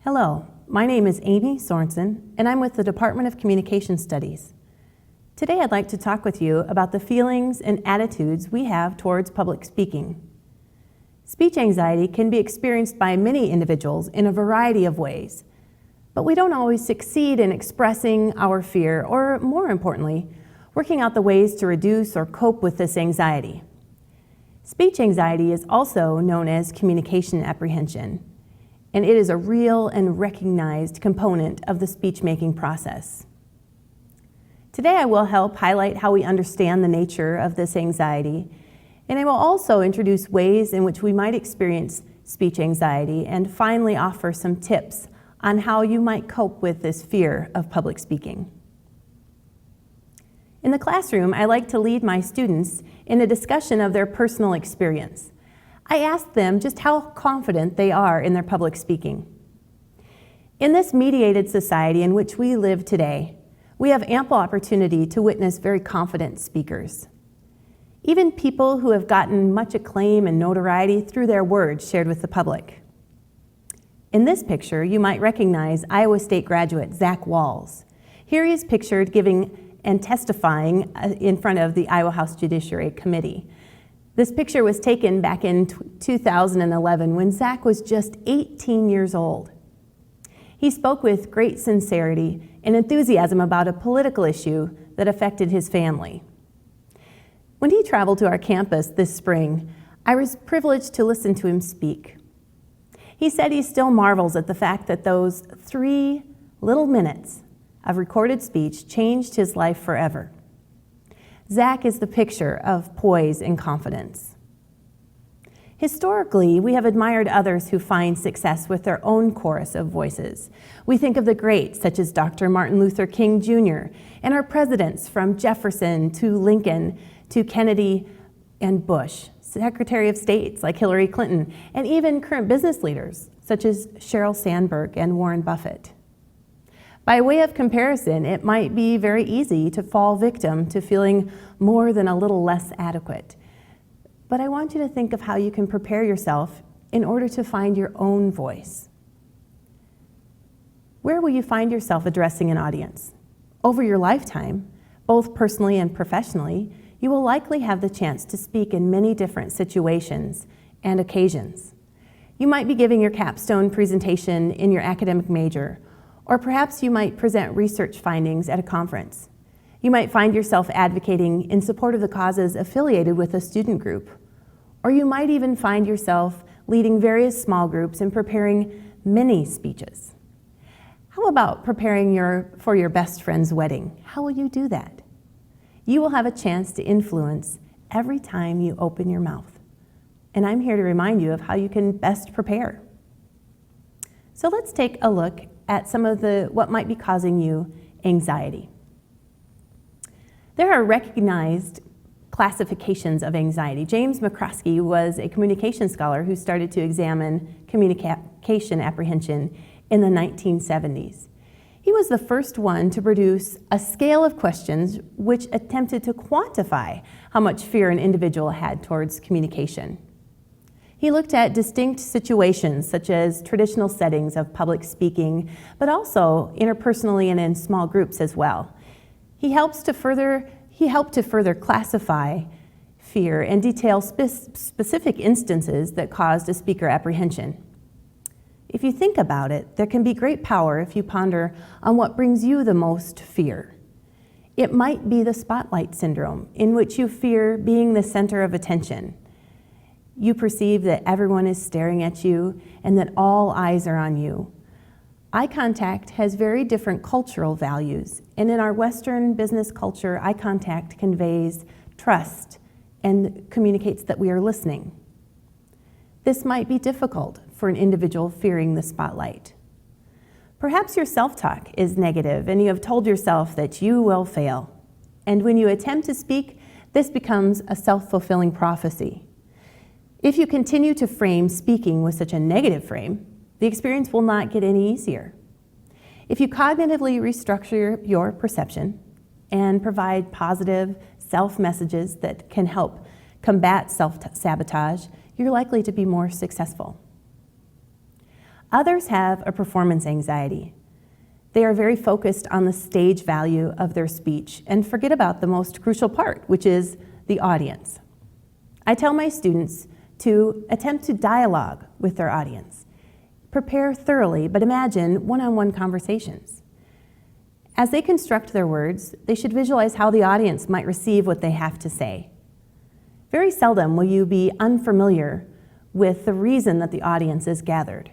Hello, my name is Amy Sorensen, and I'm with the Department of Communication Studies. Today I'd like to talk with you about the feelings and attitudes we have towards public speaking. Speech anxiety can be experienced by many individuals in a variety of ways, but we don't always succeed in expressing our fear, or more importantly, working out the ways to reduce or cope with this anxiety. Speech anxiety is also known as communication apprehension, and it is a real and recognized component of the speech-making process. Today I will help highlight how we understand the nature of this anxiety, and I will also introduce ways in which we might experience speech anxiety, and finally offer some tips on how you might cope with this fear of public speaking. In the classroom, I like to lead my students in a discussion of their personal experience. I ask them just how confident they are in their public speaking. In this mediated society in which we live today, we have ample opportunity to witness very confident speakers. Even people who have gotten much acclaim and notoriety through their words shared with the public. In this picture, you might recognize Iowa State graduate Zach Walls. Here he is pictured giving and testifying in front of the Iowa House Judiciary Committee. This picture was taken back in 2011 when Zach was just 18 years old. He spoke with great sincerity and enthusiasm about a political issue that affected his family. When he traveled to our campus this spring, I was privileged to listen to him speak. He said he still marvels at the fact that those 3 little minutes of recorded speech changed his life forever. Zach is the picture of poise and confidence. Historically, we have admired others who find success with their own chorus of voices. We think of the greats such as Dr. Martin Luther King Jr. and our presidents from Jefferson to Lincoln to Kennedy and Bush, Secretary of States like Hillary Clinton, and even current business leaders such as Sheryl Sandberg and Warren Buffett. By way of comparison, it might be very easy to fall victim to feeling more than a little less adequate. But I want you to think of how you can prepare yourself in order to find your own voice. Where will you find yourself addressing an audience? Over your lifetime, both personally and professionally, you will likely have the chance to speak in many different situations and occasions. You might be giving your capstone presentation in your academic major, or perhaps you might present research findings at a conference. You might find yourself advocating in support of the causes affiliated with a student group. Or you might even find yourself leading various small groups and preparing many speeches. How about preparing for your best friend's wedding? How will you do that? You will have a chance to influence every time you open your mouth. And I'm here to remind you of how you can best prepare. So let's take a look at some of what might be causing you anxiety. There are recognized classifications of anxiety. James McCroskey was a communication scholar who started to examine communication apprehension in the 1970s. He was the first one to produce a scale of questions which attempted to quantify how much fear an individual had towards communication. He looked at distinct situations such as traditional settings of public speaking, but also interpersonally and in small groups as well. He helped to further classify fear and detail specific instances that caused a speaker apprehension. If you think about it, there can be great power if you ponder on what brings you the most fear. It might be the spotlight syndrome, in which you fear being the center of attention. You perceive that everyone is staring at you and that all eyes are on you. Eye contact has very different cultural values, and in our Western business culture, eye contact conveys trust and communicates that we are listening. This might be difficult for an individual fearing the spotlight. Perhaps your self-talk is negative and you have told yourself that you will fail. And when you attempt to speak, this becomes a self-fulfilling prophecy. If you continue to frame speaking with such a negative frame, the experience will not get any easier. If you cognitively restructure your perception and provide positive self-messages that can help combat self-sabotage, you're likely to be more successful. Others have a performance anxiety. They are very focused on the stage value of their speech and forget about the most crucial part, which is the audience. I tell my students to attempt to dialogue with their audience. Prepare thoroughly, but imagine one-on-one conversations. As they construct their words, they should visualize how the audience might receive what they have to say. Very seldom will you be unfamiliar with the reason that the audience is gathered.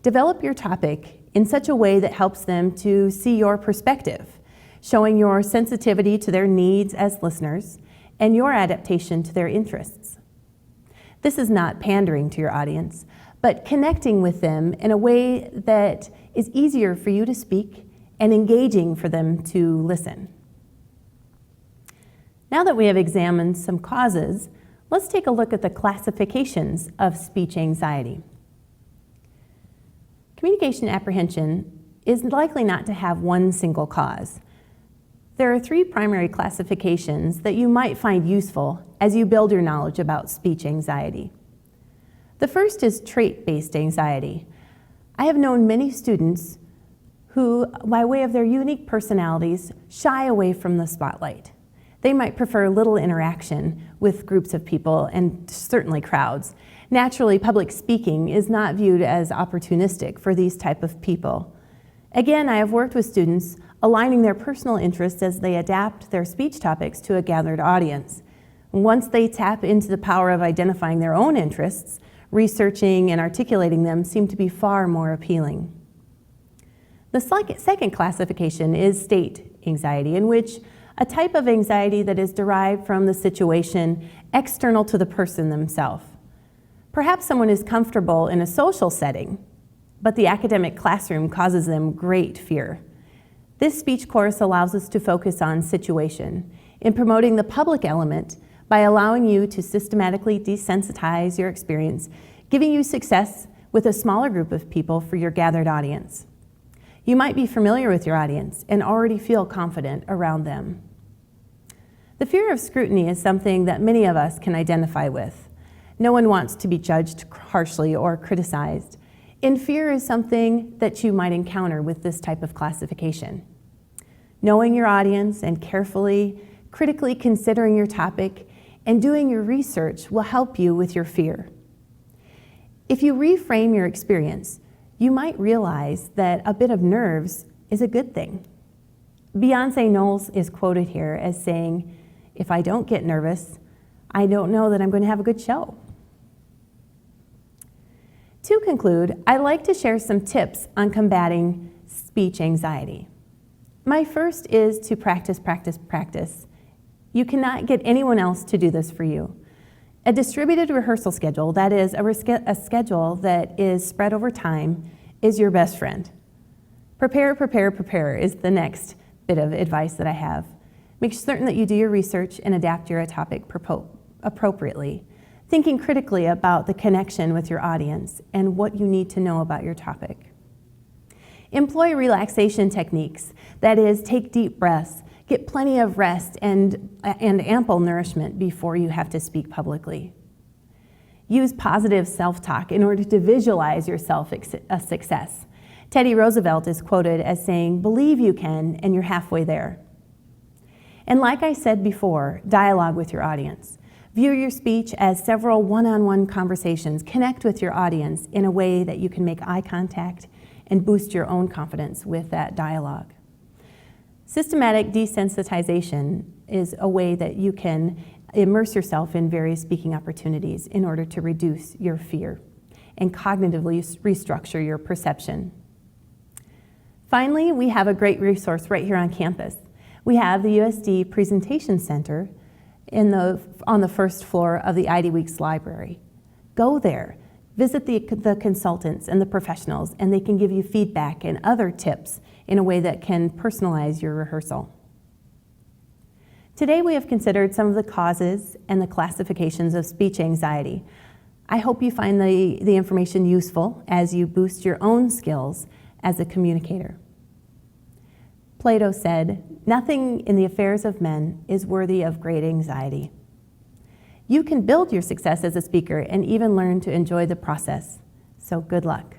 Develop your topic in such a way that helps them to see your perspective, showing your sensitivity to their needs as listeners and your adaptation to their interests. This is not pandering to your audience, but connecting with them in a way that is easier for you to speak and engaging for them to listen. Now that we have examined some causes, let's take a look at the classifications of speech anxiety. Communication apprehension is likely not to have one single cause. There are 3 primary classifications that you might find useful as you build your knowledge about speech anxiety. The first is trait-based anxiety. I have known many students who, by way of their unique personalities, shy away from the spotlight. They might prefer little interaction with groups of people and certainly crowds. Naturally, public speaking is not viewed as opportunistic for these type of people. Again, I have worked with students aligning their personal interests as they adapt their speech topics to a gathered audience. Once they tap into the power of identifying their own interests, researching and articulating them seem to be far more appealing. The second classification is state anxiety, in which a type of anxiety that is derived from the situation external to the person themselves. Perhaps someone is comfortable in a social setting, but the academic classroom causes them great fear. This speech course allows us to focus on situation in promoting the public element by allowing you to systematically desensitize your experience, giving you success with a smaller group of people for your gathered audience. You might be familiar with your audience and already feel confident around them. The fear of scrutiny is something that many of us can identify with. No one wants to be judged harshly or criticized. And fear is something that you might encounter with this type of classification. Knowing your audience and critically considering your topic and doing your research will help you with your fear. If you reframe your experience, you might realize that a bit of nerves is a good thing. Beyonce Knowles is quoted here as saying, "If I don't get nervous, I don't know that I'm going to have a good show." To conclude, I'd like to share some tips on combating speech anxiety. My first is to practice, practice, practice. You cannot get anyone else to do this for you. A distributed rehearsal schedule, that is, a schedule that is spread over time, is your best friend. Prepare, prepare, prepare is the next bit of advice that I have. Make certain that you do your research and adapt your topic appropriately, thinking critically about the connection with your audience and what you need to know about your topic. Employ relaxation techniques, that is, take deep breaths, get plenty of rest and ample nourishment before you have to speak publicly. Use positive self-talk in order to visualize yourself a success. Teddy Roosevelt is quoted as saying, "Believe you can, and you're halfway there." And like I said before, dialogue with your audience. View your speech as several one-on-one conversations. Connect with your audience in a way that you can make eye contact and boost your own confidence with that dialogue. Systematic desensitization is a way that you can immerse yourself in various speaking opportunities in order to reduce your fear and cognitively restructure your perception. Finally, we have a great resource right here on campus. We have the USD Presentation Center on the first floor of the IDWeeks library. Go there, visit the consultants and the professionals, and they can give you feedback and other tips in a way that can personalize your rehearsal. Today we have considered some of the causes and the classifications of speech anxiety. I hope you find the information useful as you boost your own skills as a communicator. Plato said, "Nothing in the affairs of men is worthy of great anxiety." You can build your success as a speaker and even learn to enjoy the process. So good luck.